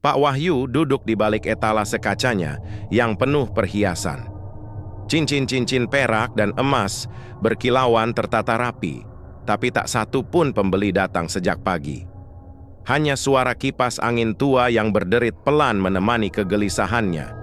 Pak Wahyu duduk di balik etalase kacanya yang penuh perhiasan. Cincin-cincin perak dan emas berkilauan tertata rapi, tapi tak satu pun pembeli datang sejak pagi. Hanya suara kipas angin tua yang berderit pelan menemani kegelisahannya.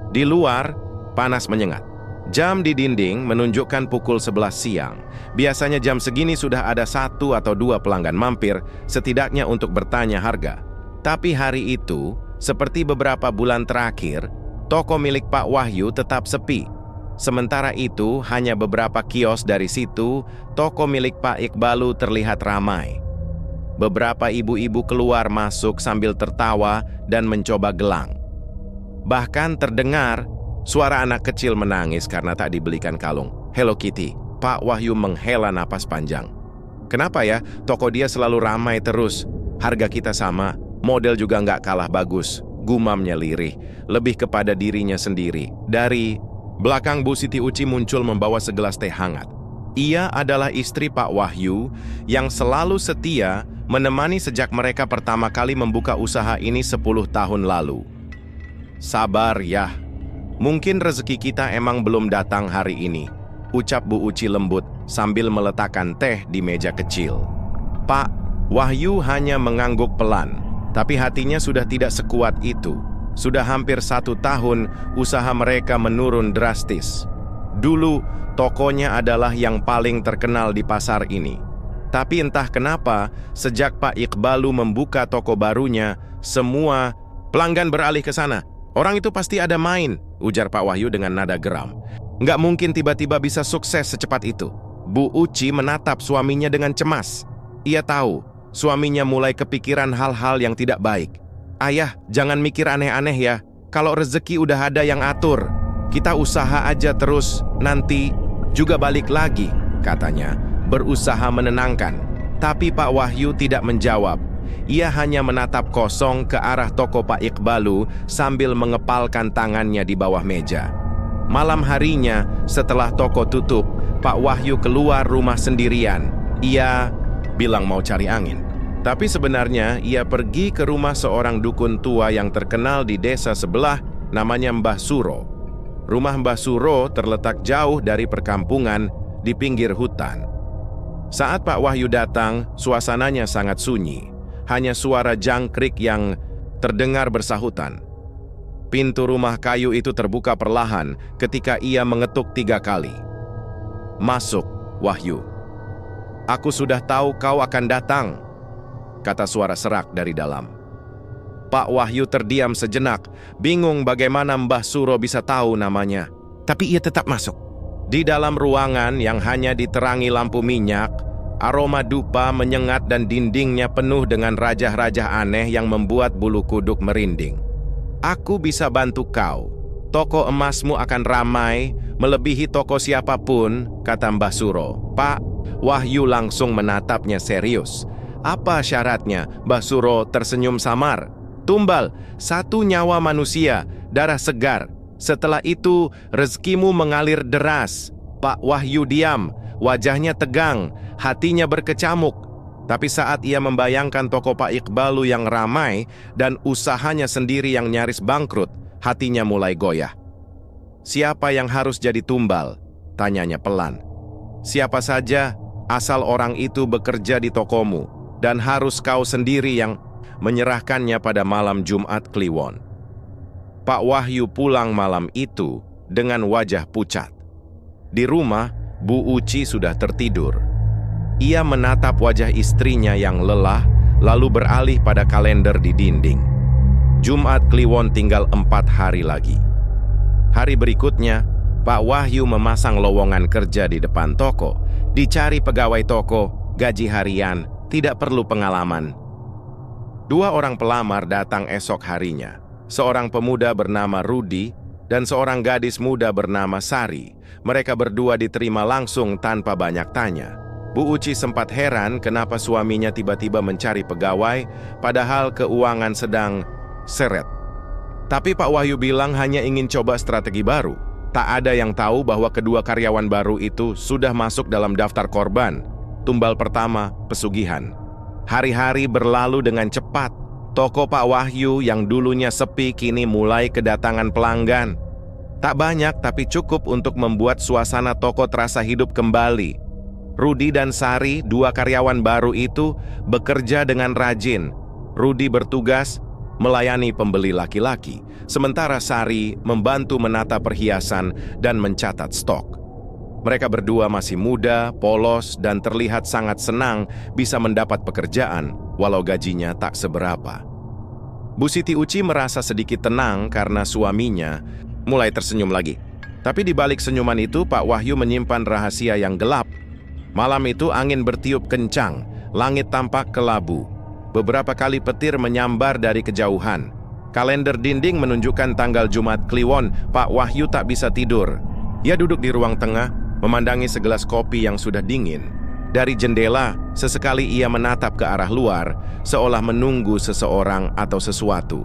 Di luar, panas menyengat. Jam di dinding menunjukkan pukul 11 siang. Biasanya jam segini sudah ada 1 atau 2 pelanggan mampir, setidaknya untuk bertanya harga. Tapi hari itu, seperti beberapa bulan terakhir, toko milik Pak Wahyu tetap sepi. Sementara itu, hanya beberapa kios dari situ, toko milik Pak Iqbalu terlihat ramai. Beberapa ibu-ibu keluar masuk sambil tertawa dan mencoba gelang. Bahkan terdengar suara anak kecil menangis karena tak dibelikan kalung Hello Kitty. Pak Wahyu menghela napas panjang. Kenapa ya, toko dia selalu ramai terus. Harga kita sama, model juga nggak kalah bagus. Gumamnya lirih, lebih kepada dirinya sendiri. Dari belakang Bu Siti Uci muncul membawa segelas teh hangat. Ia adalah istri Pak Wahyu yang selalu setia menemani sejak mereka pertama kali membuka usaha ini 10 tahun lalu. Sabar ya, mungkin rezeki kita emang belum datang hari ini, ucap Bu Uci lembut sambil meletakkan teh di meja kecil. Pak Wahyu hanya mengangguk pelan, tapi hatinya sudah tidak sekuat itu. Sudah hampir 1 tahun usaha mereka menurun drastis. Dulu tokonya adalah yang paling terkenal di pasar ini. Tapi entah kenapa sejak Pak Iqbalu membuka toko barunya, semua pelanggan beralih ke sana. Orang itu pasti ada main, ujar Pak Wahyu dengan nada geram. Nggak mungkin tiba-tiba bisa sukses secepat itu. Bu Uci menatap suaminya dengan cemas. Ia tahu suaminya mulai kepikiran hal-hal yang tidak baik. Ayah, jangan mikir aneh-aneh ya. Kalau rezeki udah ada yang atur, kita usaha aja terus, nanti juga balik lagi, katanya, berusaha menenangkan. Tapi Pak Wahyu tidak menjawab. Ia hanya menatap kosong ke arah toko Pak Iqbalu sambil mengepalkan tangannya di bawah meja. Malam harinya, setelah toko tutup, Pak Wahyu keluar rumah sendirian. Ia bilang mau cari angin. Tapi sebenarnya ia pergi ke rumah seorang dukun tua yang terkenal di desa sebelah, namanya Mbah Suro. Rumah Mbah Suro terletak jauh dari perkampungan di pinggir hutan. Saat Pak Wahyu datang, suasananya sangat sunyi. Hanya suara jangkrik yang terdengar bersahutan. Pintu rumah kayu itu terbuka perlahan ketika ia mengetuk 3 kali. Masuk, Wahyu. Aku sudah tahu kau akan datang, kata suara serak dari dalam. Pak Wahyu terdiam sejenak, bingung bagaimana Mbah Suro bisa tahu namanya. Tapi ia tetap masuk. Di dalam ruangan yang hanya diterangi lampu minyak, aroma dupa menyengat dan dindingnya penuh dengan rajah-rajah aneh yang membuat bulu kuduk merinding. Aku bisa bantu kau. Toko emasmu akan ramai, melebihi toko siapapun, kata Mbah Suro. Pak Wahyu langsung menatapnya serius. Apa syaratnya? Mbah Suro tersenyum samar. Tumbal, 1 nyawa manusia, darah segar. Setelah itu, rezekimu mengalir deras. Pak Wahyu diam, wajahnya tegang, hatinya berkecamuk. Tapi saat ia membayangkan toko Pak Iqbalu yang ramai dan usahanya sendiri yang nyaris bangkrut, hatinya mulai goyah. Siapa yang harus jadi tumbal? Tanyanya pelan. Siapa saja, asal orang itu bekerja di tokomu. Dan harus kau sendiri yang menyerahkannya pada malam Jumat Kliwon. Pak Wahyu pulang malam itu dengan wajah pucat. Di rumah, Bu Uci sudah tertidur. Ia menatap wajah istrinya yang lelah, lalu beralih pada kalender di dinding. Jumat Kliwon tinggal 4 hari lagi. Hari berikutnya, Pak Wahyu memasang lowongan kerja di depan toko. Dicari pegawai toko, gaji harian, tidak perlu pengalaman. 2 orang pelamar datang esok harinya. Seorang pemuda bernama Rudi dan seorang gadis muda bernama Sari. Mereka berdua diterima langsung tanpa banyak tanya. Bu Uci sempat heran kenapa suaminya tiba-tiba mencari pegawai, padahal keuangan sedang seret. Tapi Pak Wahyu bilang hanya ingin coba strategi baru. Tak ada yang tahu bahwa kedua karyawan baru itu sudah masuk dalam daftar korban. Tumbal pertama, pesugihan. Hari-hari berlalu dengan cepat. Toko Pak Wahyu yang dulunya sepi kini mulai kedatangan pelanggan. Tak banyak tapi cukup untuk membuat suasana toko terasa hidup kembali. Rudi dan Sari, dua karyawan baru itu, bekerja dengan rajin. Rudi bertugas melayani pembeli laki-laki, sementara Sari membantu menata perhiasan dan mencatat stok. Mereka berdua masih muda, polos, dan terlihat sangat senang bisa mendapat pekerjaan, walau gajinya tak seberapa. Bu Siti Uci merasa sedikit tenang karena suaminya mulai tersenyum lagi. Tapi di balik senyuman itu, Pak Wahyu menyimpan rahasia yang gelap. Malam itu angin bertiup kencang, langit tampak kelabu. Beberapa kali petir menyambar dari kejauhan. Kalender dinding menunjukkan tanggal Jumat Kliwon. Pak Wahyu tak bisa tidur. Ia duduk di ruang tengah, memandangi segelas kopi yang sudah dingin. Dari jendela, sesekali ia menatap ke arah luar, seolah menunggu seseorang atau sesuatu.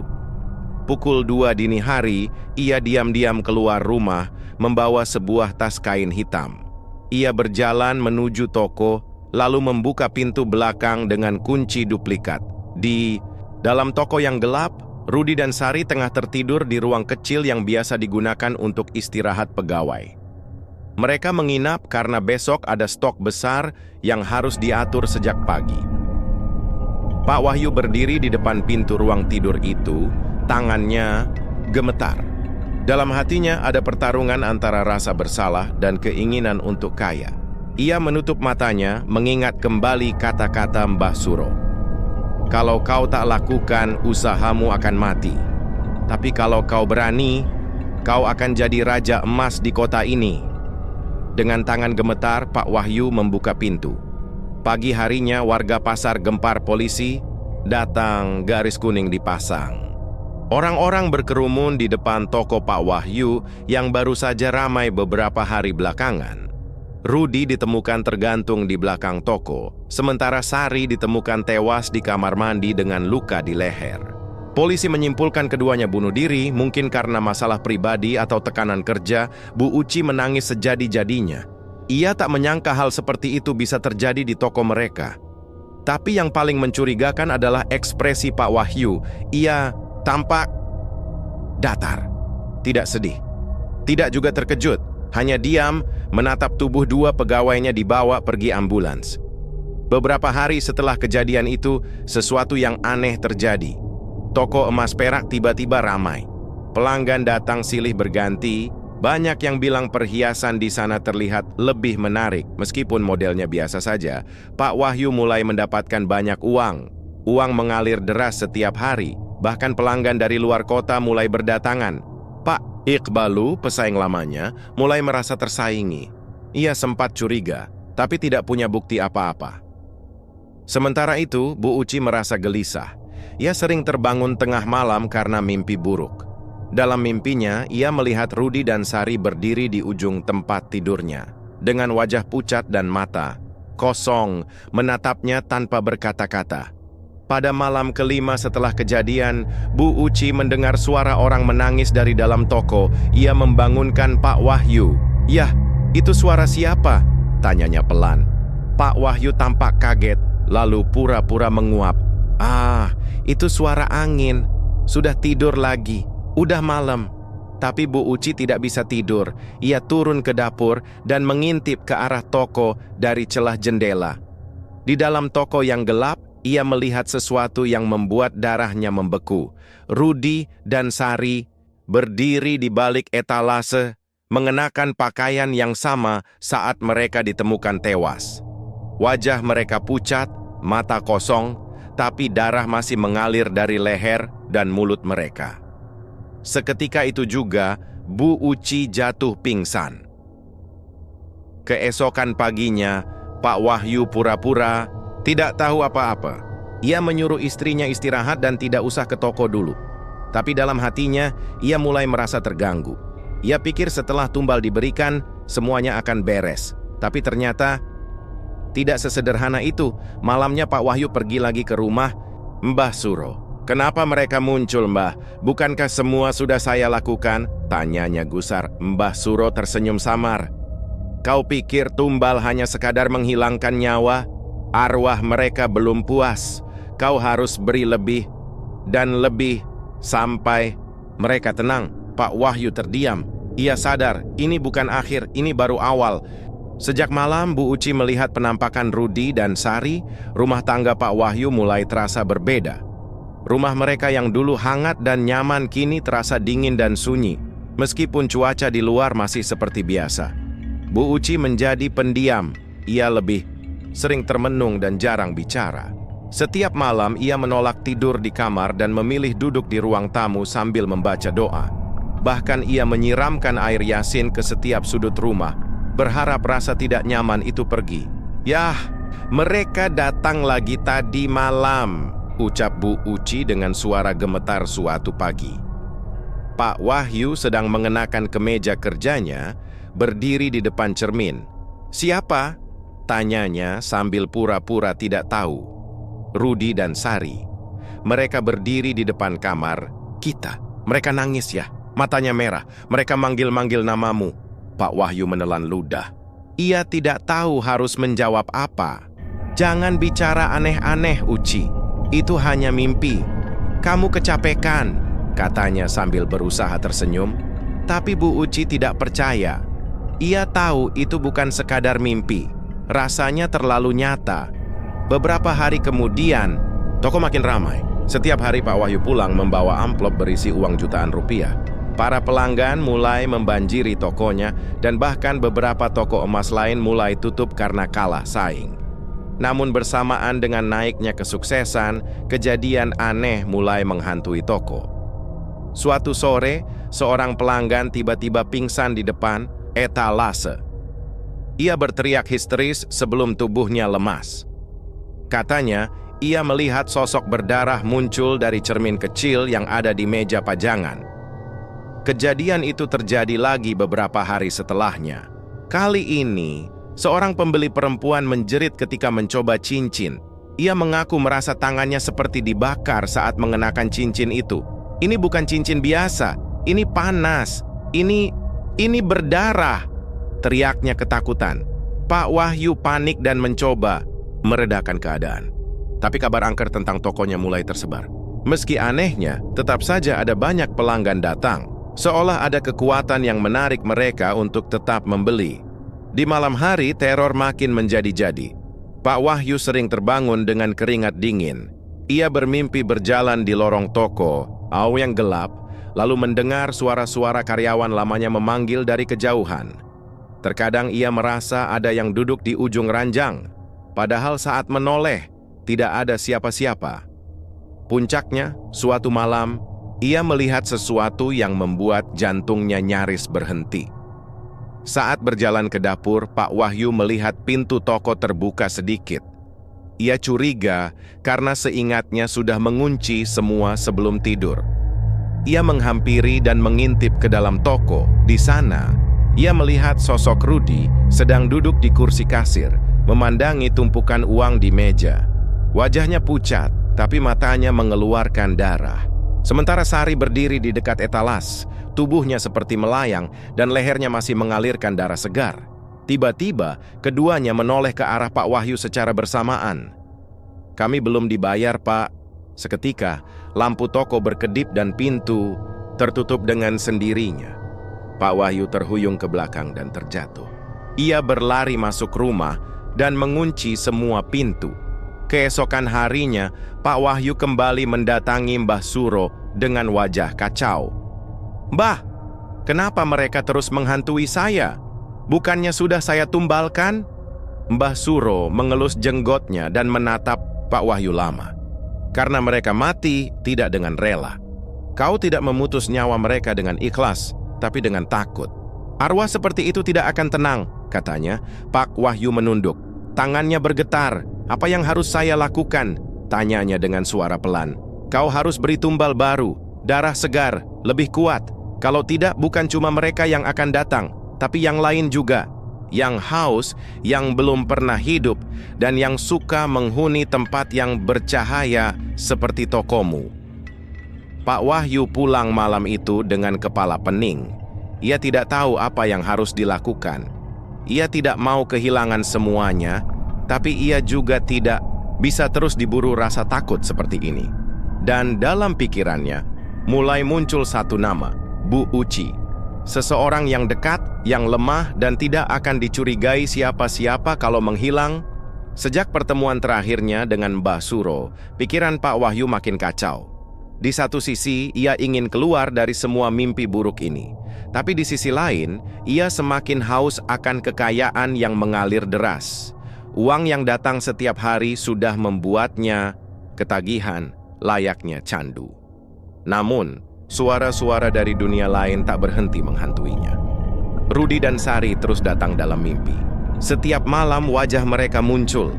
Pukul 2 dini hari, ia diam-diam keluar rumah, membawa sebuah tas kain hitam. Ia berjalan menuju toko, lalu membuka pintu belakang dengan kunci duplikat. Di dalam toko yang gelap, Rudi dan Sari tengah tertidur di ruang kecil yang biasa digunakan untuk istirahat pegawai. Mereka menginap karena besok ada stok besar yang harus diatur sejak pagi. Pak Wahyu berdiri di depan pintu ruang tidur itu, tangannya gemetar. Dalam hatinya ada pertarungan antara rasa bersalah dan keinginan untuk kaya. Ia menutup matanya, mengingat kembali kata-kata Mbah Suro. Kalau kau tak lakukan, usahamu akan mati. Tapi kalau kau berani, kau akan jadi raja emas di kota ini. Dengan tangan gemetar, Pak Wahyu membuka pintu. Pagi harinya warga pasar gempar polisi, datang garis kuning dipasang. Orang-orang berkerumun di depan toko Pak Wahyu yang baru saja ramai beberapa hari belakangan. Rudi ditemukan tergantung di belakang toko, sementara Sari ditemukan tewas di kamar mandi dengan luka di leher. Polisi menyimpulkan keduanya bunuh diri, mungkin karena masalah pribadi atau tekanan kerja. Bu Uci menangis sejadi-jadinya. Ia tak menyangka hal seperti itu bisa terjadi di toko mereka. Tapi yang paling mencurigakan adalah ekspresi Pak Wahyu. Ia tampak datar, tidak sedih, tidak juga terkejut, hanya diam menatap tubuh dua pegawainya dibawa pergi ambulans. Beberapa hari setelah kejadian itu, sesuatu yang aneh terjadi. Toko emas perak tiba-tiba ramai. Pelanggan datang silih berganti. Banyak yang bilang perhiasan di sana terlihat lebih menarik, meskipun modelnya biasa saja. Pak Wahyu mulai mendapatkan banyak uang. Uang mengalir deras setiap hari. Bahkan pelanggan dari luar kota mulai berdatangan. Pak Iqbalu, pesaing lamanya, mulai merasa tersaingi. Ia sempat curiga, tapi tidak punya bukti apa-apa. Sementara itu, Bu Uci merasa gelisah. Ia sering terbangun tengah malam karena mimpi buruk. Dalam mimpinya, ia melihat Rudi dan Sari berdiri di ujung tempat tidurnya. Dengan wajah pucat dan mata kosong, menatapnya tanpa berkata-kata. Pada malam kelima setelah kejadian, Bu Uci mendengar suara orang menangis dari dalam toko. Ia membangunkan Pak Wahyu. "Yah, itu suara siapa?" tanyanya pelan. Pak Wahyu tampak kaget, lalu pura-pura menguap. "Ah, itu suara angin. Sudah tidur lagi. Udah malam." Tapi Bu Uci tidak bisa tidur. Ia turun ke dapur dan mengintip ke arah toko dari celah jendela. Di dalam toko yang gelap, ia melihat sesuatu yang membuat darahnya membeku. Rudi dan Sari berdiri di balik etalase, mengenakan pakaian yang sama saat mereka ditemukan tewas. Wajah mereka pucat, mata kosong, tapi darah masih mengalir dari leher dan mulut mereka. Seketika itu juga, Bu Uci jatuh pingsan. Keesokan paginya, Pak Wahyu pura-pura tidak tahu apa-apa. Ia menyuruh istrinya istirahat dan tidak usah ke toko dulu. Tapi dalam hatinya, ia mulai merasa terganggu. Ia pikir setelah tumbal diberikan, semuanya akan beres. Tapi ternyata tidak sesederhana itu. Malamnya Pak Wahyu pergi lagi ke rumah Mbah Suro. "Kenapa mereka muncul, Mbah? Bukankah semua sudah saya lakukan?" tanyanya gusar. Mbah Suro tersenyum samar. "Kau pikir tumbal hanya sekadar menghilangkan nyawa? Arwah mereka belum puas. Kau harus beri lebih." dan lebih sampai mereka tenang. Pak Wahyu terdiam. Ia sadar, ini bukan akhir, ini baru awal. Sejak malam, Bu Uci melihat penampakan Rudi dan Sari, rumah tangga Pak Wahyu mulai terasa berbeda. Rumah mereka yang dulu hangat dan nyaman kini terasa dingin dan sunyi, meskipun cuaca di luar masih seperti biasa. Bu Uci menjadi pendiam, ia lebih sering termenung dan jarang bicara. Setiap malam ia menolak tidur di kamar dan memilih duduk di ruang tamu sambil membaca doa. Bahkan ia menyiramkan air Yasin ke setiap sudut rumah, berharap rasa tidak nyaman itu pergi. Yah, mereka datang lagi tadi malam, ucap Bu Uci dengan suara gemetar suatu pagi. Pak Wahyu sedang mengenakan kemeja kerjanya, berdiri di depan cermin. Siapa? Tanyanya sambil pura-pura tidak tahu. Rudi dan Sari. Mereka berdiri di depan kamar. Kita. Mereka nangis ya. Matanya merah. Mereka manggil-manggil namamu. Pak Wahyu menelan ludah. Ia tidak tahu harus menjawab apa. Jangan bicara aneh-aneh, Uci. Itu hanya mimpi. Kamu kecapekan, katanya sambil berusaha tersenyum. Tapi Bu Uci tidak percaya. Ia tahu itu bukan sekadar mimpi. Rasanya terlalu nyata. Beberapa hari kemudian, toko makin ramai. Setiap hari Pak Wahyu pulang membawa amplop berisi uang jutaan rupiah. Para pelanggan mulai membanjiri tokonya dan bahkan beberapa toko emas lain mulai tutup karena kalah saing. Namun bersamaan dengan naiknya kesuksesan, kejadian aneh mulai menghantui toko. Suatu sore, seorang pelanggan tiba-tiba pingsan di depan etalase. Ia berteriak histeris sebelum tubuhnya lemas. Katanya, ia melihat sosok berdarah muncul dari cermin kecil yang ada di meja pajangan. Kejadian itu terjadi lagi beberapa hari setelahnya. Kali ini, seorang pembeli perempuan menjerit ketika mencoba cincin. Ia mengaku merasa tangannya seperti dibakar saat mengenakan cincin itu. Ini bukan cincin biasa, ini panas, ini berdarah, teriaknya ketakutan. Pak Wahyu panik dan mencoba meredakan keadaan. Tapi kabar angker tentang tokonya mulai tersebar. Meski anehnya, tetap saja ada banyak pelanggan datang. Seolah ada kekuatan yang menarik mereka untuk tetap membeli. Di malam hari, teror makin menjadi-jadi. Pak Wahyu sering terbangun dengan keringat dingin. Ia bermimpi berjalan di lorong toko, yang gelap, lalu mendengar suara-suara karyawan lamanya memanggil dari kejauhan. Terkadang ia merasa ada yang duduk di ujung ranjang, padahal saat menoleh, tidak ada siapa-siapa. Puncaknya, suatu malam, ia melihat sesuatu yang membuat jantungnya nyaris berhenti. Saat berjalan ke dapur, Pak Wahyu melihat pintu toko terbuka sedikit. Ia curiga karena seingatnya sudah mengunci semua sebelum tidur. Ia menghampiri dan mengintip ke dalam toko. Di sana, ia melihat sosok Rudi sedang duduk di kursi kasir, memandangi tumpukan uang di meja. Wajahnya pucat, tapi matanya mengeluarkan darah. Sementara Sari berdiri di dekat etalas, tubuhnya seperti melayang dan lehernya masih mengalirkan darah segar. Tiba-tiba, keduanya menoleh ke arah Pak Wahyu secara bersamaan. Kami belum dibayar, Pak. Seketika, lampu toko berkedip dan pintu tertutup dengan sendirinya. Pak Wahyu terhuyung ke belakang dan terjatuh. Ia berlari masuk rumah dan mengunci semua pintu. Keesokan harinya, Pak Wahyu kembali mendatangi Mbah Suro dengan wajah kacau. Mbah, kenapa mereka terus menghantui saya? Bukannya sudah saya tumbalkan? Mbah Suro mengelus jenggotnya dan menatap Pak Wahyu lama. Karena mereka mati tidak dengan rela. Kau tidak memutus nyawa mereka dengan ikhlas, tapi dengan takut. Arwah seperti itu tidak akan tenang, katanya. Pak Wahyu menunduk. Tangannya bergetar. Apa yang harus saya lakukan? Tanyanya dengan suara pelan. Kau harus beri tumbal baru, darah segar, lebih kuat. Kalau tidak, bukan cuma mereka yang akan datang, tapi yang lain juga. Yang haus, yang belum pernah hidup, dan yang suka menghuni tempat yang bercahaya seperti tokomu. Pak Wahyu pulang malam itu dengan kepala pening. Ia tidak tahu apa yang harus dilakukan. Ia tidak mau kehilangan semuanya, tapi ia juga tidak bisa terus diburu rasa takut seperti ini. Dan dalam pikirannya, mulai muncul satu nama, Bu Uci. Seseorang yang dekat, yang lemah, dan tidak akan dicurigai siapa-siapa kalau menghilang. Sejak pertemuan terakhirnya dengan Mbah Suro, pikiran Pak Wahyu makin kacau. Di satu sisi, ia ingin keluar dari semua mimpi buruk ini. Tapi di sisi lain, ia semakin haus akan kekayaan yang mengalir deras. Uang yang datang setiap hari sudah membuatnya ketagihan, layaknya candu. Namun, suara-suara dari dunia lain tak berhenti menghantuinya. Rudi dan Sari terus datang dalam mimpi. Setiap malam wajah mereka muncul,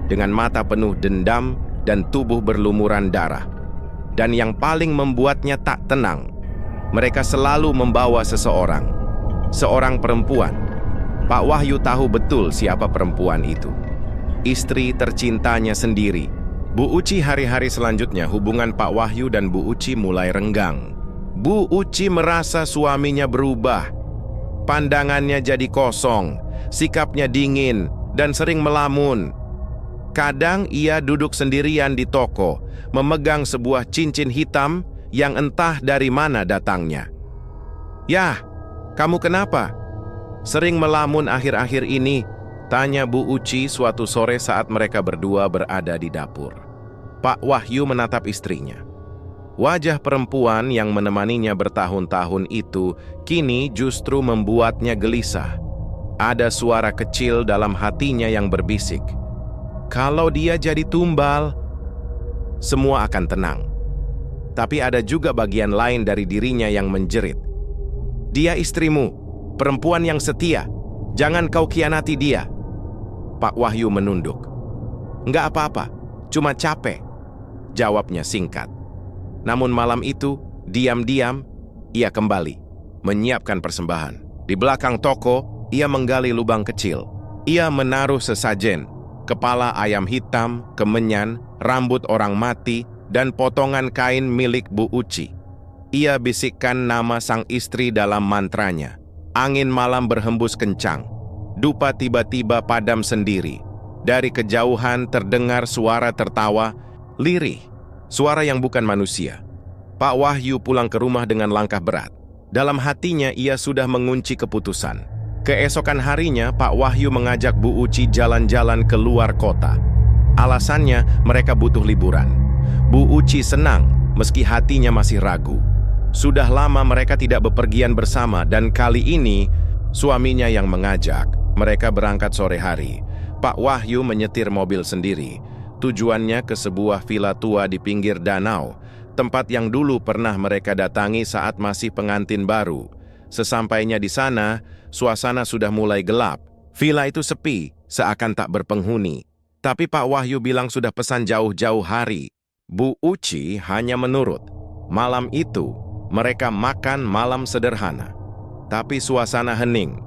dengan mata penuh dendam dan tubuh berlumuran darah. Dan yang paling membuatnya tak tenang, mereka selalu membawa seseorang. Seorang perempuan. Pak Wahyu tahu betul siapa perempuan itu. Istri tercintanya sendiri. Bu Uci. Hari-hari selanjutnya hubungan Pak Wahyu dan Bu Uci mulai renggang. Bu Uci merasa suaminya berubah. Pandangannya jadi kosong, sikapnya dingin, dan sering melamun. Kadang ia duduk sendirian di toko, memegang sebuah cincin hitam yang entah dari mana datangnya. "Yah, kamu kenapa? Sering melamun akhir-akhir ini?" tanya Bu Uci suatu sore saat mereka berdua berada di dapur. Pak Wahyu menatap istrinya. Wajah perempuan yang menemaninya bertahun-tahun itu kini justru membuatnya gelisah. Ada suara kecil dalam hatinya yang berbisik, kalau dia jadi tumbal, semua akan tenang. Tapi ada juga bagian lain dari dirinya yang menjerit. "Dia istrimu, perempuan yang setia. Jangan kau khianati dia." Pak Wahyu menunduk. "Enggak apa-apa, cuma capek," jawabnya singkat. Namun malam itu, diam-diam, ia kembali, menyiapkan persembahan. Di belakang toko, ia menggali lubang kecil. Ia menaruh sesajen, kepala ayam hitam, kemenyan, rambut orang mati, dan potongan kain milik Bu Uci. Ia bisikkan nama sang istri dalam mantranya. Angin malam berhembus kencang. Dupa tiba-tiba padam sendiri. Dari kejauhan terdengar suara tertawa, lirih. Suara yang bukan manusia. Pak Wahyu pulang ke rumah dengan langkah berat. Dalam hatinya ia sudah mengunci keputusan. Keesokan harinya, Pak Wahyu mengajak Bu Uci jalan-jalan ke luar kota. Alasannya, mereka butuh liburan. Bu Uci senang, meski hatinya masih ragu. Sudah lama mereka tidak bepergian bersama, dan kali ini, suaminya yang mengajak. Mereka berangkat sore hari. Pak Wahyu menyetir mobil sendiri. Tujuannya ke sebuah villa tua di pinggir danau, tempat yang dulu pernah mereka datangi saat masih pengantin baru. Sesampainya di sana, suasana sudah mulai gelap. Villa itu sepi, seakan tak berpenghuni. Tapi Pak Wahyu bilang sudah pesan jauh-jauh hari. Bu Uci hanya menurut. Malam itu, mereka makan malam sederhana. Tapi suasana hening.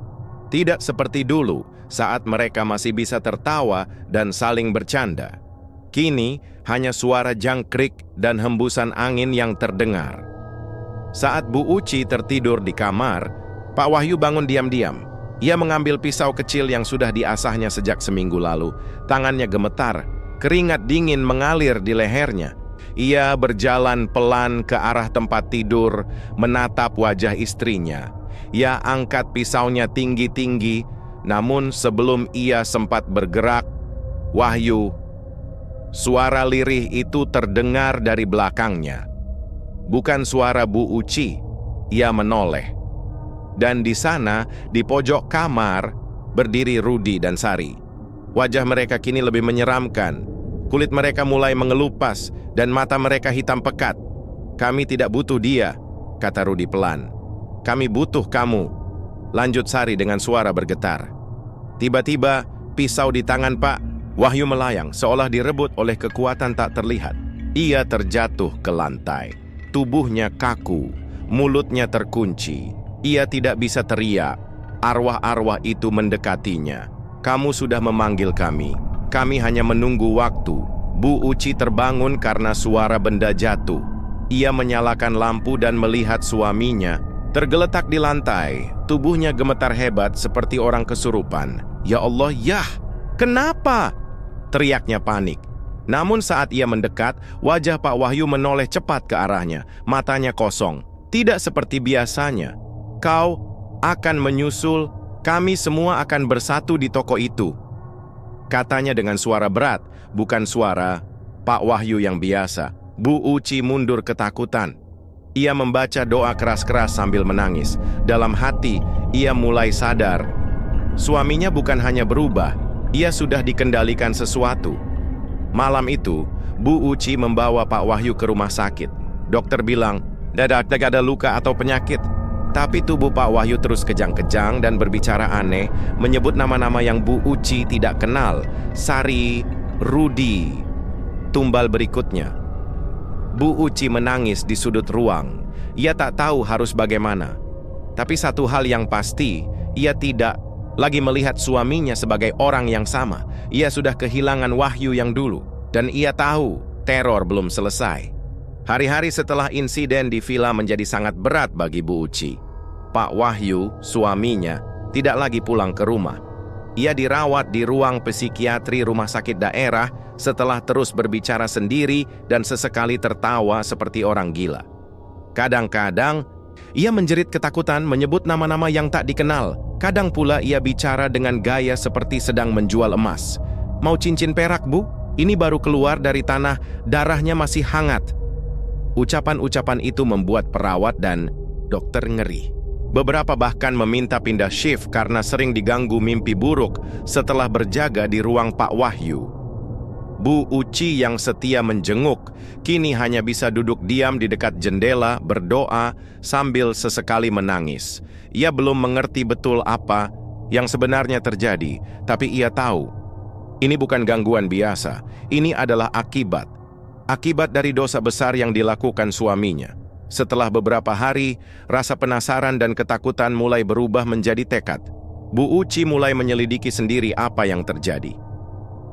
Tidak seperti dulu, saat mereka masih bisa tertawa dan saling bercanda. Kini, hanya suara jangkrik dan hembusan angin yang terdengar. Saat Bu Uci tertidur di kamar, Pak Wahyu bangun diam-diam. Ia mengambil pisau kecil yang sudah diasahnya sejak seminggu lalu. Tangannya gemetar, keringat dingin mengalir di lehernya. Ia berjalan pelan ke arah tempat tidur, menatap wajah istrinya. Ia angkat pisaunya tinggi-tinggi, namun sebelum ia sempat bergerak, Wahyu, suara lirih itu terdengar dari belakangnya. Bukan suara Bu Uci. Ia menoleh. Dan di sana, di pojok kamar, berdiri Rudi dan Sari. Wajah mereka kini lebih menyeramkan. Kulit mereka mulai mengelupas dan mata mereka hitam pekat. "Kami tidak butuh dia," kata Rudi pelan. "Kami butuh kamu," lanjut Sari dengan suara bergetar. Tiba-tiba, pisau di tangan Pak Wahyu melayang seolah direbut oleh kekuatan tak terlihat. Ia terjatuh ke lantai. Tubuhnya kaku, mulutnya terkunci. Ia tidak bisa teriak. Arwah-arwah itu mendekatinya. "Kamu sudah memanggil kami. Kami hanya menunggu waktu." Bu Uci terbangun karena suara benda jatuh. Ia menyalakan lampu dan melihat suaminya tergeletak di lantai. Tubuhnya gemetar hebat seperti orang kesurupan. "Ya Allah, Yah! Kenapa?" teriaknya panik. Namun saat ia mendekat, wajah Pak Wahyu menoleh cepat ke arahnya, matanya kosong. Tidak seperti biasanya. Kau akan menyusul, kami semua akan bersatu di toko itu. Katanya dengan suara berat, bukan suara Pak Wahyu yang biasa. Bu Uci mundur ketakutan. Ia membaca doa keras-keras sambil menangis. Dalam hati, ia mulai sadar. Suaminya bukan hanya berubah, ia sudah dikendalikan sesuatu. Malam itu, Bu Uci membawa Pak Wahyu ke rumah sakit. Dokter bilang, tidak ada luka atau penyakit. Tapi tubuh Pak Wahyu terus kejang-kejang dan berbicara aneh, menyebut nama-nama yang Bu Uci tidak kenal. Sari, Rudi. Tumbal berikutnya. Bu Uci menangis di sudut ruang. Ia tak tahu harus bagaimana. Tapi satu hal yang pasti, ia tidak lagi melihat suaminya sebagai orang yang sama. Ia sudah kehilangan Wahyu yang dulu. Dan ia tahu teror belum selesai. Hari-hari setelah insiden di villa menjadi sangat berat bagi Bu Uci. Pak Wahyu, suaminya, tidak lagi pulang ke rumah. Ia dirawat di ruang psikiatri rumah sakit daerah setelah terus berbicara sendiri dan sesekali tertawa seperti orang gila. Kadang-kadang, ia menjerit ketakutan menyebut nama-nama yang tak dikenal. Kadang pula ia bicara dengan gaya seperti sedang menjual emas. Mau cincin perak, Bu? Ini baru keluar dari tanah, darahnya masih hangat. Ucapan-ucapan itu membuat perawat dan dokter ngeri. Beberapa bahkan meminta pindah shift karena sering diganggu mimpi buruk setelah berjaga di ruang Pak Wahyu. Bu Uci yang setia menjenguk, kini hanya bisa duduk diam di dekat jendela, berdoa, sambil sesekali menangis. Ia belum mengerti betul apa yang sebenarnya terjadi, tapi ia tahu, ini bukan gangguan biasa, ini adalah akibat dari dosa besar yang dilakukan suaminya. Setelah beberapa hari, rasa penasaran dan ketakutan mulai berubah menjadi tekad. Bu Uci mulai menyelidiki sendiri apa yang terjadi.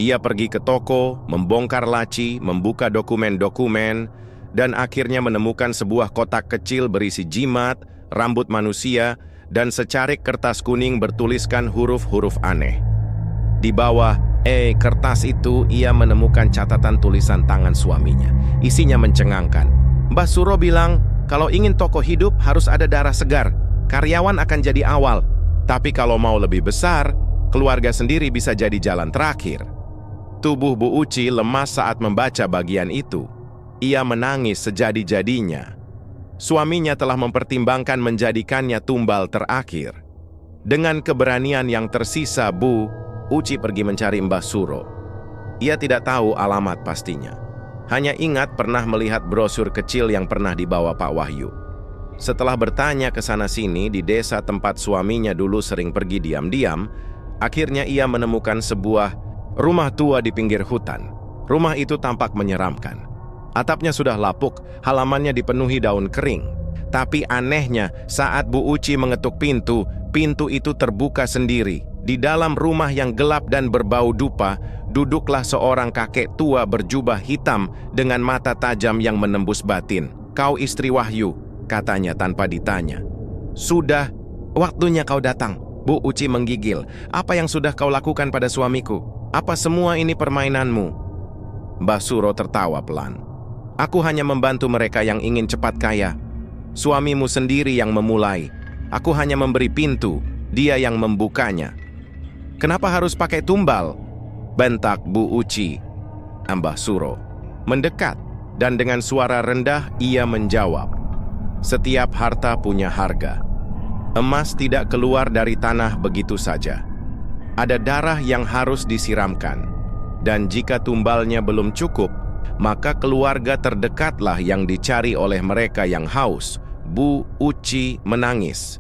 Ia pergi ke toko, membongkar laci, membuka dokumen-dokumen, dan akhirnya menemukan sebuah kotak kecil berisi jimat, rambut manusia, dan secarik kertas kuning bertuliskan huruf-huruf aneh. Di bawah kertas itu, ia menemukan catatan tulisan tangan suaminya. Isinya mencengangkan. Mbah Suro bilang, kalau ingin toko hidup harus ada darah segar. Karyawan akan jadi awal. Tapi kalau mau lebih besar, keluarga sendiri bisa jadi jalan terakhir. Tubuh Bu Uci lemas saat membaca bagian itu. Ia menangis sejadi-jadinya. Suaminya telah mempertimbangkan menjadikannya tumbal terakhir. Dengan keberanian yang tersisa, Bu Uci pergi mencari Mbah Suro. Ia tidak tahu alamat pastinya. Hanya ingat pernah melihat brosur kecil yang pernah dibawa Pak Wahyu. Setelah bertanya ke sana-sini di desa tempat suaminya dulu sering pergi diam-diam, akhirnya ia menemukan sebuah rumah tua di pinggir hutan. Rumah itu tampak menyeramkan. Atapnya sudah lapuk, halamannya dipenuhi daun kering. Tapi anehnya, saat Bu Uci mengetuk pintu, pintu itu terbuka sendiri. Di dalam rumah yang gelap dan berbau dupa, duduklah seorang kakek tua berjubah hitam dengan mata tajam yang menembus batin. "Kau istri Wahyu," katanya tanpa ditanya. "Sudah waktunya kau datang." Bu Uci menggigil. "Apa yang sudah kau lakukan pada suamiku? Apa semua ini permainanmu?" Mbah Suro tertawa pelan. "Aku hanya membantu mereka yang ingin cepat kaya. Suamimu sendiri yang memulai. Aku hanya memberi pintu, dia yang membukanya." "Kenapa harus pakai tumbal?" bentak Bu Uci. Mbah Suro mendekat dan dengan suara rendah ia menjawab, "Setiap harta punya harga. Emas tidak keluar dari tanah begitu saja. Ada darah yang harus disiramkan. Dan jika tumbalnya belum cukup, maka keluarga terdekatlah yang dicari oleh mereka yang haus." Bu Uci menangis.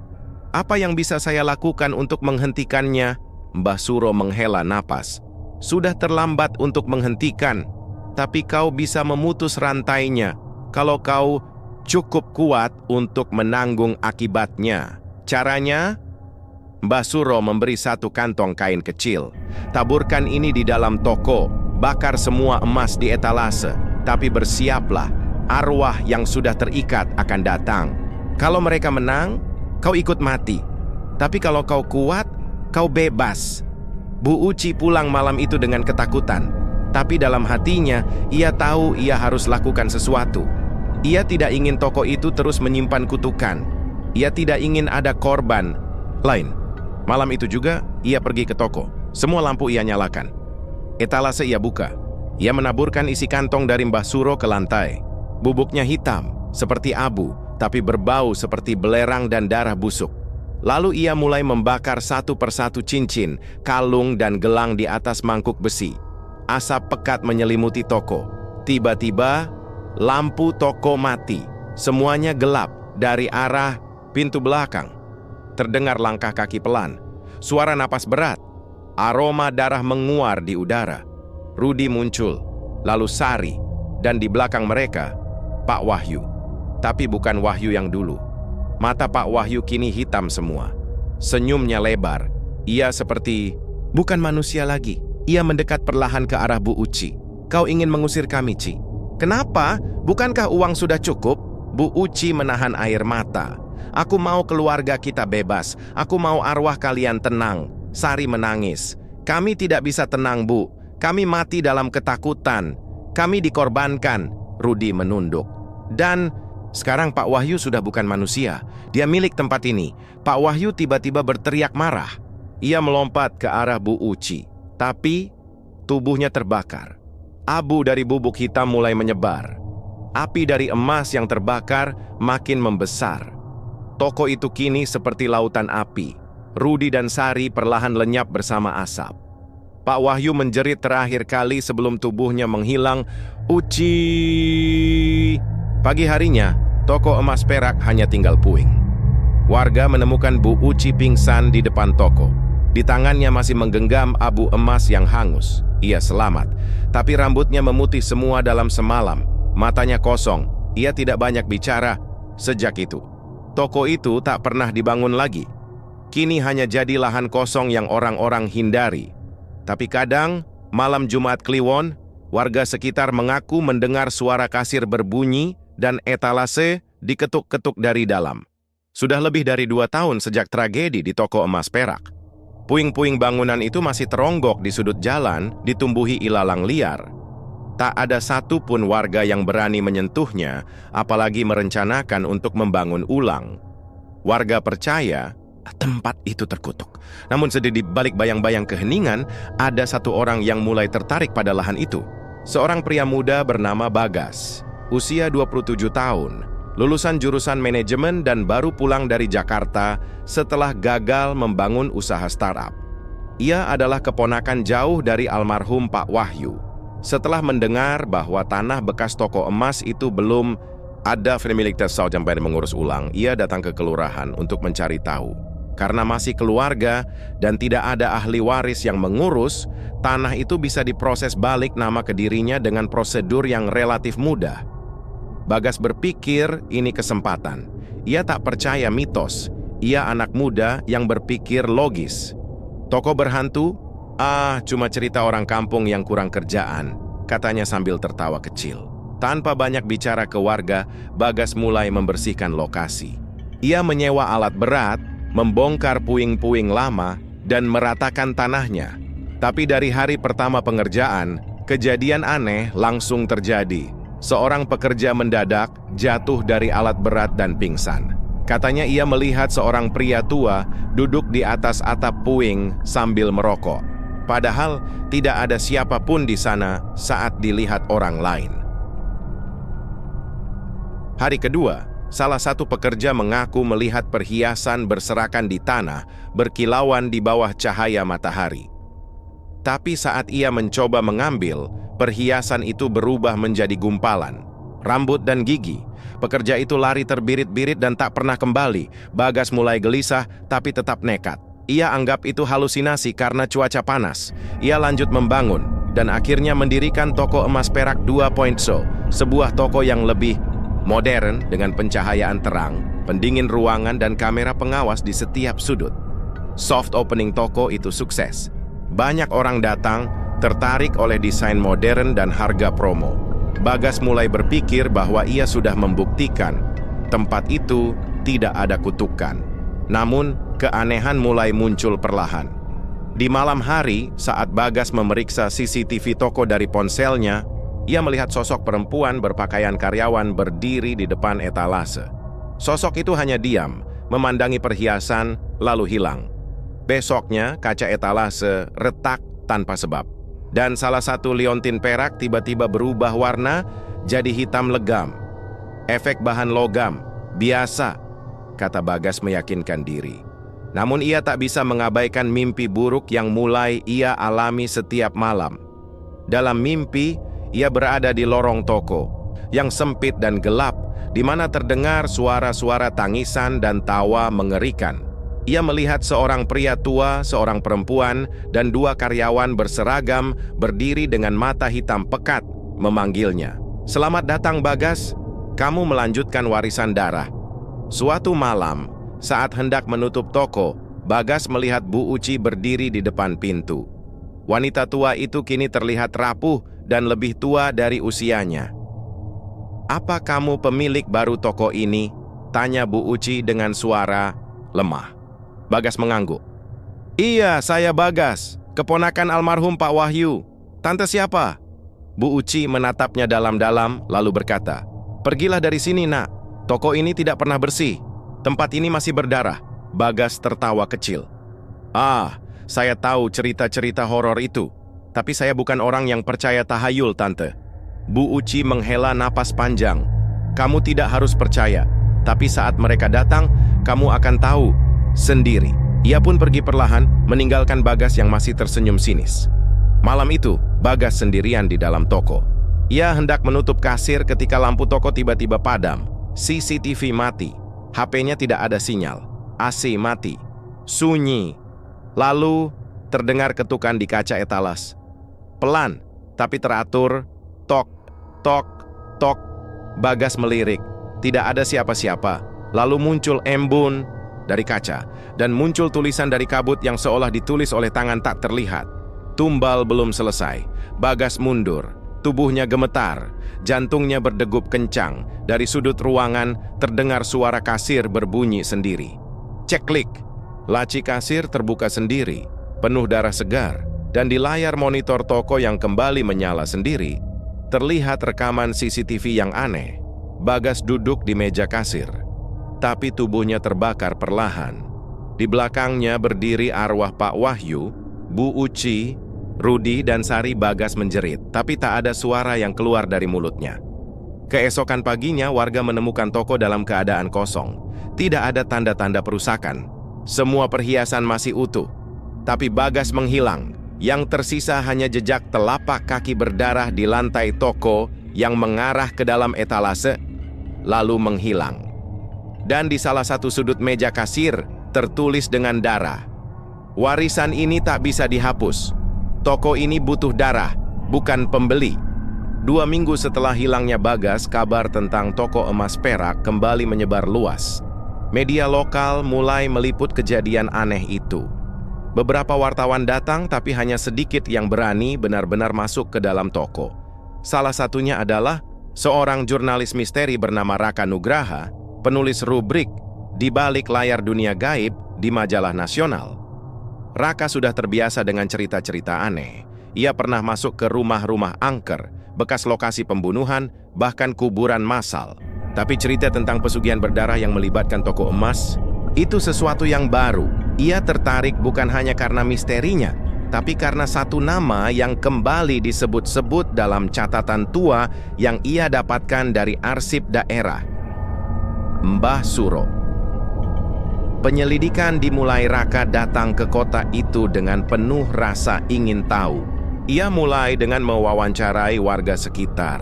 "Apa yang bisa saya lakukan untuk menghentikannya?" Mbah Suro menghela napas. "Sudah terlambat untuk menghentikan, tapi kau bisa memutus rantainya kalau kau cukup kuat untuk menanggung akibatnya. Caranya?" Mbah Suro memberi satu kantong kain kecil. "Taburkan ini di dalam toko, bakar semua emas di etalase, tapi bersiaplah, arwah yang sudah terikat akan datang. Kalau mereka menang, kau ikut mati. Tapi kalau kau kuat, kau bebas." Bu Uci pulang malam itu dengan ketakutan. Tapi dalam hatinya, ia tahu ia harus lakukan sesuatu. Ia tidak ingin toko itu terus menyimpan kutukan. Ia tidak ingin ada korban lain. Malam itu juga, ia pergi ke toko. Semua lampu ia nyalakan. Etalase ia buka. Ia menaburkan isi kantong dari Mbah Suro ke lantai. Bubuknya hitam, seperti abu, tapi berbau seperti belerang dan darah busuk. Lalu ia mulai membakar satu persatu cincin, kalung, dan gelang di atas mangkuk besi. Asap pekat menyelimuti toko. Tiba-tiba, lampu toko mati. Semuanya gelap dari arah pintu belakang. Terdengar langkah kaki pelan. Suara napas berat. Aroma darah menguar di udara. Rudi muncul, lalu Sari, dan di belakang mereka, Pak Wahyu. Tapi bukan Wahyu yang dulu. Mata Pak Wahyu kini hitam semua. Senyumnya lebar. Ia seperti bukan manusia lagi. Ia mendekat perlahan ke arah Bu Uci. Kau ingin mengusir kami, Ci? Kenapa? Bukankah uang sudah cukup? Bu Uci menahan air mata. Aku mau keluarga kita bebas. Aku mau arwah kalian tenang. Sari menangis. Kami tidak bisa tenang, Bu. Kami mati dalam ketakutan. Kami dikorbankan. Rudi menunduk. Dan sekarang Pak Wahyu sudah bukan manusia. Dia milik tempat ini. Pak Wahyu tiba-tiba berteriak marah. Ia melompat ke arah Bu Uci. Tapi tubuhnya terbakar. Abu dari bubuk hitam mulai menyebar. Api dari emas yang terbakar makin membesar. Toko itu kini seperti lautan api. Rudi dan Sari perlahan lenyap bersama asap. Pak Wahyu menjerit terakhir kali sebelum tubuhnya menghilang. Uci! Pagi harinya, toko emas perak hanya tinggal puing. Warga menemukan Bu Uci pingsan di depan toko. Di tangannya masih menggenggam abu emas yang hangus. Ia selamat, tapi rambutnya memutih semua dalam semalam. Matanya kosong, ia tidak banyak bicara. Sejak itu, toko itu tak pernah dibangun lagi. Kini hanya jadi lahan kosong yang orang-orang hindari. Tapi kadang, malam Jumat Kliwon, warga sekitar mengaku mendengar suara kasir berbunyi dan etalase diketuk-ketuk dari dalam. Sudah lebih dari 2 tahun sejak tragedi di toko emas perak. Puing-puing bangunan itu masih teronggok di sudut jalan, ditumbuhi ilalang liar. Tak ada satu pun warga yang berani menyentuhnya, apalagi merencanakan untuk membangun ulang. Warga percaya tempat itu terkutuk. Namun sedikit balik bayang-bayang keheningan, ada satu orang yang mulai tertarik pada lahan itu. Seorang pria muda bernama Bagas, usia 27 tahun, lulusan jurusan manajemen dan baru pulang dari Jakarta setelah gagal membangun usaha startup. Ia adalah keponakan jauh dari almarhum Pak Wahyu. Setelah mendengar bahwa tanah bekas toko emas itu belum ada pemilik tesau yang mengurus ulang, ia datang ke kelurahan untuk mencari tahu. Karena masih keluarga dan tidak ada ahli waris yang mengurus, tanah itu bisa diproses balik nama ke dirinya dengan prosedur yang relatif mudah. Bagas berpikir ini kesempatan. Ia tak percaya mitos. Ia anak muda yang berpikir logis. Toko berhantu? Cuma cerita orang kampung yang kurang kerjaan, katanya sambil tertawa kecil. Tanpa banyak bicara ke warga, Bagas mulai membersihkan lokasi. Ia menyewa alat berat, membongkar puing-puing lama, dan meratakan tanahnya. Tapi dari hari pertama pengerjaan, kejadian aneh langsung terjadi. Seorang pekerja mendadak jatuh dari alat berat dan pingsan. Katanya ia melihat seorang pria tua duduk di atas atap puing sambil merokok. Padahal tidak ada siapapun di sana saat dilihat orang lain. Hari kedua, salah satu pekerja mengaku melihat perhiasan berserakan di tanah, berkilauan di bawah cahaya matahari. Tapi saat ia mencoba mengambil, perhiasan itu berubah menjadi gumpalan, rambut dan gigi. Pekerja itu lari terbirit-birit dan tak pernah kembali. Bagas mulai gelisah, tapi tetap nekat. Ia anggap itu halusinasi karena cuaca panas. Ia lanjut membangun, dan akhirnya mendirikan toko emas perak 2.0, sebuah toko yang lebih modern dengan pencahayaan terang, pendingin ruangan dan kamera pengawas di setiap sudut. Soft opening toko itu sukses. Banyak orang datang, tertarik oleh desain modern dan harga promo. Bagas mulai berpikir bahwa ia sudah membuktikan tempat itu tidak ada kutukan. Namun, keanehan mulai muncul perlahan. Di malam hari, saat Bagas memeriksa CCTV toko dari ponselnya, ia melihat sosok perempuan berpakaian karyawan berdiri di depan etalase. Sosok itu hanya diam, memandangi perhiasan, lalu hilang. Besoknya, kaca etalase retak tanpa sebab. Dan salah satu liontin perak tiba-tiba berubah warna jadi hitam legam. Efek bahan logam, biasa, kata Bagas meyakinkan diri. Namun ia tak bisa mengabaikan mimpi buruk yang mulai ia alami setiap malam. Dalam mimpi, ia berada di lorong toko yang sempit dan gelap, di mana terdengar suara-suara tangisan dan tawa mengerikan. Ia melihat seorang pria tua, seorang perempuan, dan dua karyawan berseragam berdiri dengan mata hitam pekat memanggilnya. "Selamat datang Bagas, kamu melanjutkan warisan darah." Suatu malam, saat hendak menutup toko, Bagas melihat Bu Uci berdiri di depan pintu. Wanita tua itu kini terlihat rapuh dan lebih tua dari usianya. "Apa kamu pemilik baru toko ini?" tanya Bu Uci dengan suara lemah. Bagas mengangguk. "Iya, saya Bagas, keponakan almarhum Pak Wahyu. Tante siapa?" Bu Uci menatapnya dalam-dalam lalu berkata, "Pergilah dari sini, Nak. Toko ini tidak pernah bersih. Tempat ini masih berdarah." Bagas tertawa kecil. "Ah, saya tahu cerita-cerita horor itu. Tapi saya bukan orang yang percaya tahayul, Tante." Bu Uci menghela napas panjang. "Kamu tidak harus percaya. Tapi saat mereka datang, kamu akan tahu sendiri." Ia pun pergi perlahan, meninggalkan Bagas yang masih tersenyum sinis. Malam itu, Bagas sendirian di dalam toko. Ia hendak menutup kasir ketika lampu toko tiba-tiba padam. CCTV mati. HP-nya tidak ada sinyal. AC mati. Sunyi. Lalu, terdengar ketukan di kaca etalas. Pelan, tapi teratur. Tok, tok, tok. Bagas melirik. Tidak ada siapa-siapa. Lalu muncul embun dari kaca. Dan muncul tulisan dari kabut yang seolah ditulis oleh tangan tak terlihat. Tumbal belum selesai. Bagas mundur. Tubuhnya gemetar. Jantungnya berdegup kencang. Dari sudut ruangan, terdengar suara kasir berbunyi sendiri. Ceklik. Laci kasir terbuka sendiri, penuh darah segar. Dan di layar monitor toko yang kembali menyala sendiri, terlihat rekaman CCTV yang aneh. Bagas duduk di meja kasir, tapi tubuhnya terbakar perlahan. Di belakangnya berdiri arwah Pak Wahyu, Bu Uci, Rudi, dan Sari. Bagas menjerit, tapi tak ada suara yang keluar dari mulutnya. Keesokan paginya, warga menemukan toko dalam keadaan kosong. Tidak ada tanda-tanda perusakan. Semua perhiasan masih utuh. Tapi Bagas menghilang. Yang tersisa hanya jejak telapak kaki berdarah di lantai toko yang mengarah ke dalam etalase, lalu menghilang. Dan di salah satu sudut meja kasir, tertulis dengan darah, "Warisan ini tak bisa dihapus. Toko ini butuh darah, bukan pembeli." 2 minggu setelah hilangnya Bagas, kabar tentang toko emas perak kembali menyebar luas. Media lokal mulai meliput kejadian aneh itu. Beberapa wartawan datang, tapi hanya sedikit yang berani benar-benar masuk ke dalam toko. Salah satunya adalah seorang jurnalis misteri bernama Raka Nugraha, penulis rubrik Di Balik Layar Dunia Gaib di majalah nasional. Raka sudah terbiasa dengan cerita-cerita aneh. Ia pernah masuk ke rumah-rumah angker, bekas lokasi pembunuhan, bahkan kuburan massal. Tapi cerita tentang pesugihan berdarah yang melibatkan toko emas, itu sesuatu yang baru. Ia tertarik bukan hanya karena misterinya, tapi karena satu nama yang kembali disebut-sebut dalam catatan tua yang ia dapatkan dari arsip daerah. Mbah Suro. Penyelidikan dimulai. Raka datang ke kota itu dengan penuh rasa ingin tahu. Ia mulai dengan mewawancarai warga sekitar.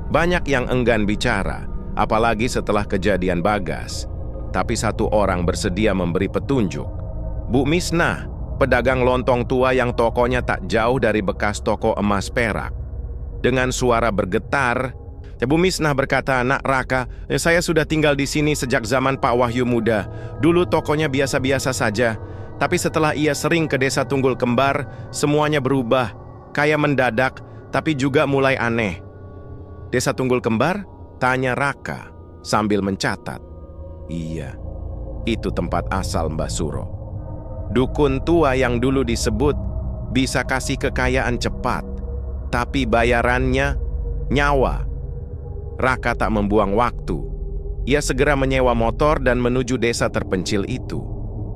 Banyak yang enggan bicara, apalagi setelah kejadian Bagas. Tapi satu orang bersedia memberi petunjuk. Bu Misnah, pedagang lontong tua yang tokonya tak jauh dari bekas toko emas perak. Dengan suara bergetar, Bu Misnah berkata, "Nak Raka, saya sudah tinggal di sini sejak zaman Pak Wahyu muda. Dulu tokonya biasa-biasa saja. Tapi setelah ia sering ke desa Tunggul Kembar, semuanya berubah. Kayak mendadak, tapi juga mulai aneh." "Desa Tunggul Kembar?" tanya Raka sambil mencatat. "Iya, itu tempat asal Mbah Suro. Dukun tua yang dulu disebut bisa kasih kekayaan cepat, tapi bayarannya nyawa. Raka tak membuang waktu. Ia segera menyewa motor dan menuju desa terpencil itu.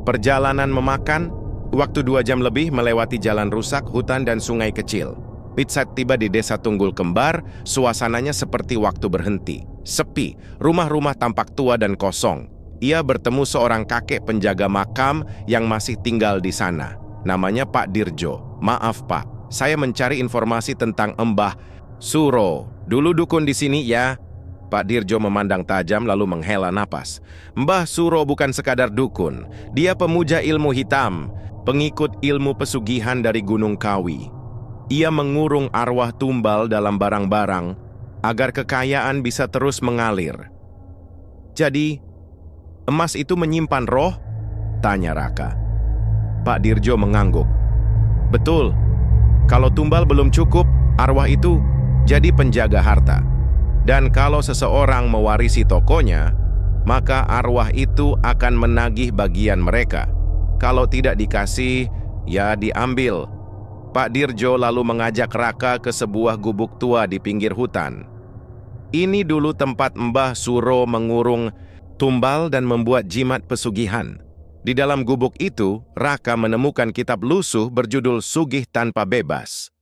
Perjalanan memakan waktu 2 jam lebih melewati jalan rusak, hutan, dan sungai kecil. Saat tiba di desa Tunggul Kembar, suasananya seperti waktu berhenti. Sepi, rumah-rumah tampak tua dan kosong. Ia bertemu seorang kakek penjaga makam yang masih tinggal di sana. Namanya Pak Dirjo. "Maaf Pak, saya mencari informasi tentang Mbah Suro. Dulu dukun di sini ya?" Pak Dirjo memandang tajam lalu menghela napas. "Mbah Suro bukan sekadar dukun. Dia pemuja ilmu hitam, pengikut ilmu pesugihan dari Gunung Kawi. Ia mengurung arwah tumbal dalam barang-barang agar kekayaan bisa terus mengalir." "Jadi, emas itu menyimpan roh?" tanya Raka. Pak Dirjo mengangguk. "Betul. Kalau tumbal belum cukup, arwah itu jadi penjaga harta. Dan kalau seseorang mewarisi tokonya, maka arwah itu akan menagih bagian mereka. Kalau tidak dikasih, ya diambil." Pak Dirjo lalu mengajak Raka ke sebuah gubuk tua di pinggir hutan. Ini dulu tempat Mbah Suro mengurung tumbal dan membuat jimat pesugihan. Di dalam gubuk itu, Raka menemukan kitab lusuh berjudul Sugih Tanpa Bebas.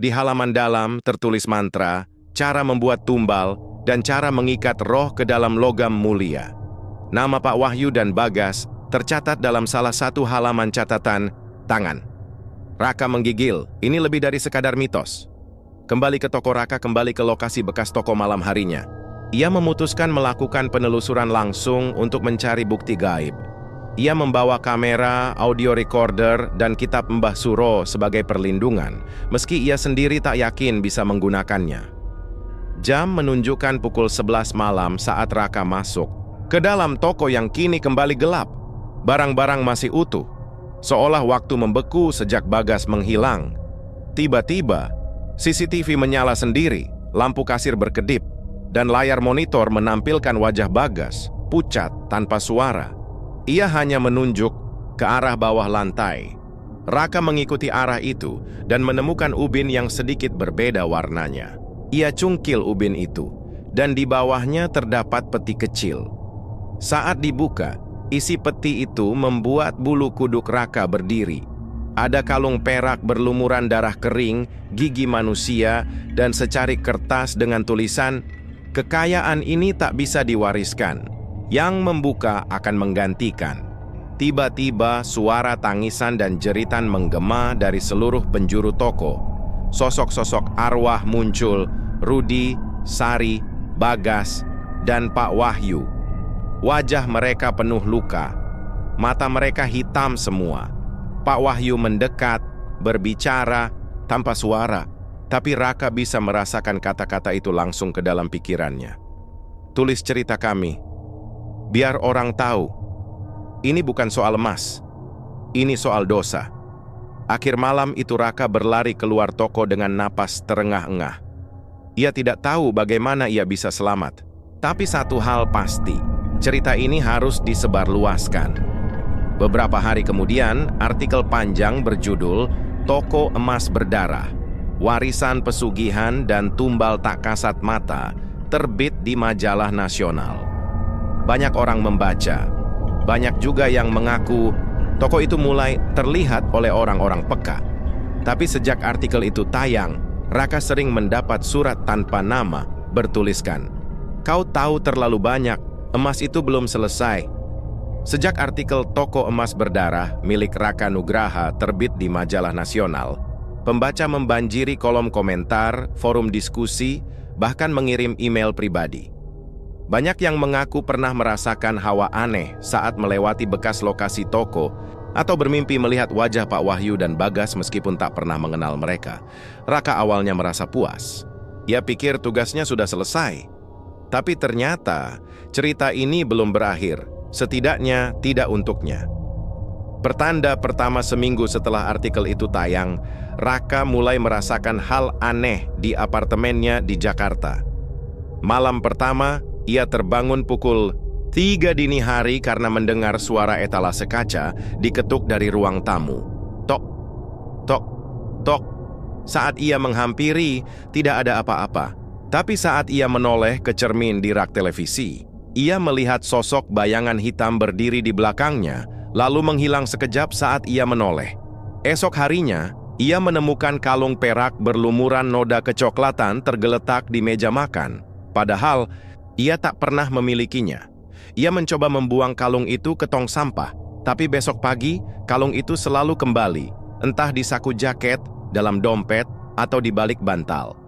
Di halaman dalam tertulis mantra, cara membuat tumbal, dan cara mengikat roh ke dalam logam mulia. Nama Pak Wahyu dan Bagas tercatat dalam salah satu halaman catatan tangan. Raka menggigil, ini lebih dari sekadar mitos. Kembali ke toko, Raka kembali ke lokasi bekas toko malam harinya. Ia memutuskan melakukan penelusuran langsung untuk mencari bukti gaib. Ia membawa kamera, audio recorder, dan kitab Mbah Suro sebagai perlindungan, meski ia sendiri tak yakin bisa menggunakannya. Jam menunjukkan pukul 11 malam saat Raka masuk ke dalam toko yang kini kembali gelap. Barang-barang masih utuh, seolah waktu membeku sejak Bagas menghilang. Tiba-tiba, CCTV menyala sendiri, lampu kasir berkedip, dan layar monitor menampilkan wajah Bagas, pucat tanpa suara. Ia hanya menunjuk ke arah bawah lantai. Raka mengikuti arah itu dan menemukan ubin yang sedikit berbeda warnanya. Ia cungkil ubin itu, dan di bawahnya terdapat peti kecil. Saat dibuka, isi peti itu membuat bulu kuduk Raka berdiri. Ada kalung perak berlumuran darah kering, gigi manusia, dan secarik kertas dengan tulisan, "Kekayaan ini tak bisa diwariskan. Yang membuka akan menggantikan." Tiba-tiba suara tangisan dan jeritan menggema dari seluruh penjuru toko. Sosok-sosok arwah muncul, Rudi, Sari, Bagas, dan Pak Wahyu. Wajah mereka penuh luka. Mata mereka hitam semua. Pak Wahyu mendekat, berbicara, tanpa suara. Tapi Raka bisa merasakan kata-kata itu langsung ke dalam pikirannya. "Tulis cerita kami. Biar orang tahu. Ini bukan soal emas. Ini soal dosa." Akhir malam itu Raka berlari keluar toko dengan napas terengah-engah. Ia tidak tahu bagaimana ia bisa selamat. Tapi satu hal pasti, cerita ini harus disebarluaskan. Beberapa hari kemudian, artikel panjang berjudul "Toko Emas Berdarah, Warisan Pesugihan dan Tumbal Tak Kasat Mata" terbit di majalah nasional. Banyak orang membaca. Banyak juga yang mengaku toko itu mulai terlihat oleh orang-orang peka. Tapi sejak artikel itu tayang, Raka sering mendapat surat tanpa nama bertuliskan, "Kau tahu terlalu banyak, emas itu belum selesai." Sejak artikel Toko Emas Berdarah milik Raka Nugraha terbit di majalah nasional, pembaca membanjiri kolom komentar, forum diskusi, bahkan mengirim email pribadi. Banyak yang mengaku pernah merasakan hawa aneh saat melewati bekas lokasi toko atau bermimpi melihat wajah Pak Wahyu dan Bagas meskipun tak pernah mengenal mereka. Raka awalnya merasa puas. Ia pikir tugasnya sudah selesai. Tapi ternyata cerita ini belum berakhir. Setidaknya tidak untuknya. Pertanda pertama seminggu setelah artikel itu tayang, Raka mulai merasakan hal aneh di apartemennya di Jakarta. Malam pertama, ia terbangun pukul 3 dini hari karena mendengar suara etalase kaca diketuk dari ruang tamu. Tok, tok, tok. Saat ia menghampiri, tidak ada apa-apa. Tapi saat ia menoleh ke cermin di rak televisi, ia melihat sosok bayangan hitam berdiri di belakangnya, lalu menghilang sekejap saat ia menoleh. Esok harinya, ia menemukan kalung perak berlumuran noda kecoklatan tergeletak di meja makan. Padahal, ia tak pernah memilikinya. Ia mencoba membuang kalung itu ke tong sampah, tapi besok pagi, kalung itu selalu kembali, entah di saku jaket, dalam dompet, atau di balik bantal.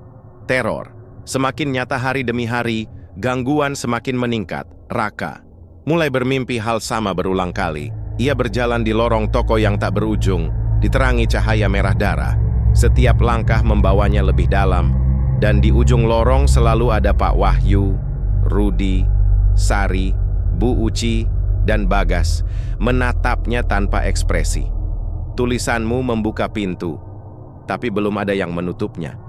Teror semakin nyata hari demi hari, gangguan semakin meningkat. Raka mulai bermimpi hal sama berulang kali. Ia berjalan di lorong toko yang tak berujung, diterangi cahaya merah darah. Setiap langkah membawanya lebih dalam, dan di ujung lorong selalu ada Pak Wahyu, Rudi, Sari, Bu Uci, dan Bagas menatapnya tanpa ekspresi. Tulisanmu membuka pintu, tapi belum ada yang menutupnya.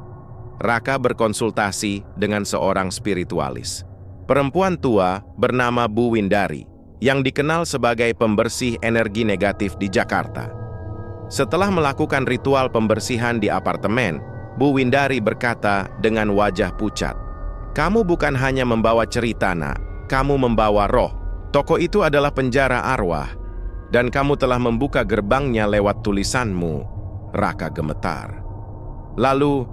Raka berkonsultasi dengan seorang spiritualis. Perempuan tua bernama Bu Windari, yang dikenal sebagai pembersih energi negatif di Jakarta. Setelah melakukan ritual pembersihan di apartemen, Bu Windari berkata dengan wajah pucat, "Kamu bukan hanya membawa cerita, nak. Kamu membawa roh. Toko itu adalah penjara arwah, dan kamu telah membuka gerbangnya lewat tulisanmu." Raka gemetar. "Lalu,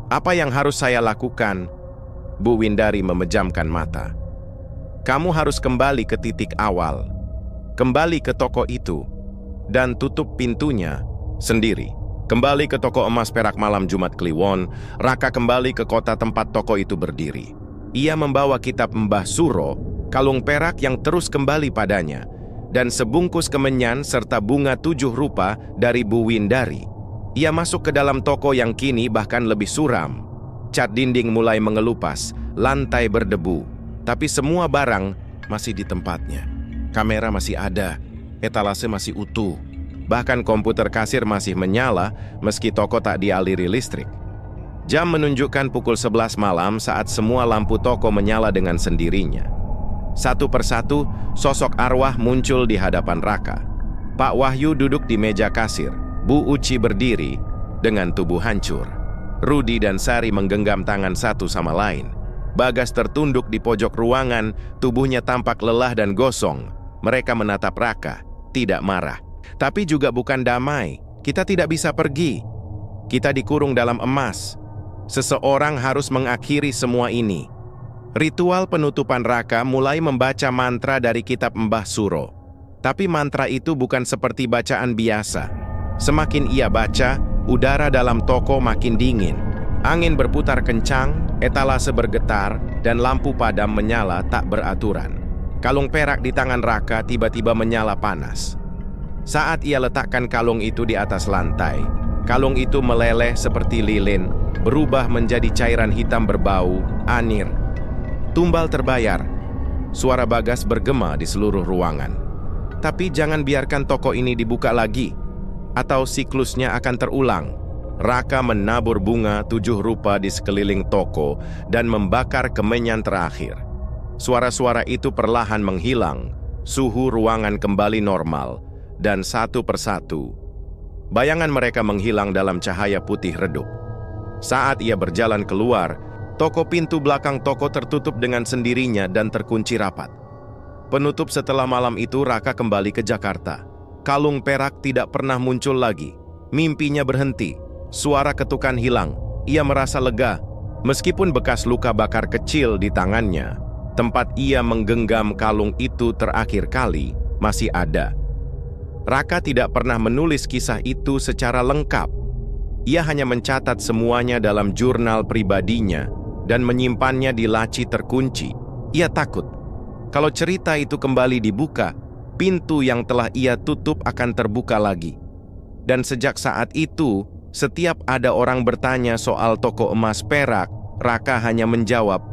apa yang harus saya lakukan?" Bu Windari memejamkan mata. "Kamu harus kembali ke titik awal. Kembali ke toko itu, dan tutup pintunya sendiri." Kembali ke toko emas perak malam Jumat Kliwon, Raka kembali ke kota tempat toko itu berdiri. Ia membawa kitab Mbah Suro, kalung perak yang terus kembali padanya, dan sebungkus kemenyan serta bunga 7 rupa dari Bu Windari. Ia masuk ke dalam toko yang kini bahkan lebih suram. Cat dinding mulai mengelupas, lantai berdebu, tapi semua barang masih di tempatnya. Kamera masih ada, etalase masih utuh. Bahkan komputer kasir masih menyala meski toko tak dialiri listrik. Jam menunjukkan pukul 11 malam saat semua lampu toko menyala dengan sendirinya. Satu persatu, sosok arwah muncul di hadapan Raka. Pak Wahyu duduk di meja kasir. Bu Uci berdiri dengan tubuh hancur. Rudi dan Sari menggenggam tangan satu sama lain. Bagas tertunduk di pojok ruangan, tubuhnya tampak lelah dan gosong. Mereka menatap Raka, tidak marah. Tapi juga bukan damai. Kita tidak bisa pergi. Kita dikurung dalam emas. Seseorang harus mengakhiri semua ini. Ritual penutupan Raka mulai membaca mantra dari kitab Mbah Suro. Tapi mantra itu bukan seperti bacaan biasa. Semakin ia baca, udara dalam toko makin dingin. Angin berputar kencang, etalase bergetar, dan lampu padam menyala tak beraturan. Kalung perak di tangan Raka tiba-tiba menyala panas. Saat ia letakkan kalung itu di atas lantai, kalung itu meleleh seperti lilin, berubah menjadi cairan hitam berbau, anir. Tumbal terbayar. Suara Bagas bergema di seluruh ruangan. Tapi jangan biarkan toko ini dibuka lagi, atau siklusnya akan terulang. Raka menabur bunga 7 rupa di sekeliling toko dan membakar kemenyan terakhir. Suara-suara itu perlahan menghilang, suhu ruangan kembali normal. Dan satu persatu, bayangan mereka menghilang dalam cahaya putih redup. Saat ia berjalan keluar, toko pintu belakang toko tertutup dengan sendirinya dan terkunci rapat. Penutup setelah malam itu, Raka kembali ke Jakarta. Kalung perak tidak pernah muncul lagi. Mimpinya berhenti. Suara ketukan hilang. Ia merasa lega. Meskipun bekas luka bakar kecil di tangannya, tempat ia menggenggam kalung itu terakhir kali masih ada. Raka tidak pernah menulis kisah itu secara lengkap. Ia hanya mencatat semuanya dalam jurnal pribadinya dan menyimpannya di laci terkunci. Ia takut, kalau cerita itu kembali dibuka, pintu yang telah ia tutup akan terbuka lagi. Dan sejak saat itu, setiap ada orang bertanya soal toko emas perak, Raka hanya menjawab,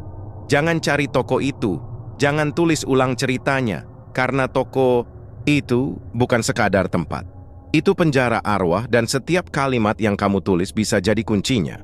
"Jangan cari toko itu, jangan tulis ulang ceritanya, karena toko itu bukan sekadar tempat. Itu penjara arwah dan setiap kalimat yang kamu tulis bisa jadi kuncinya."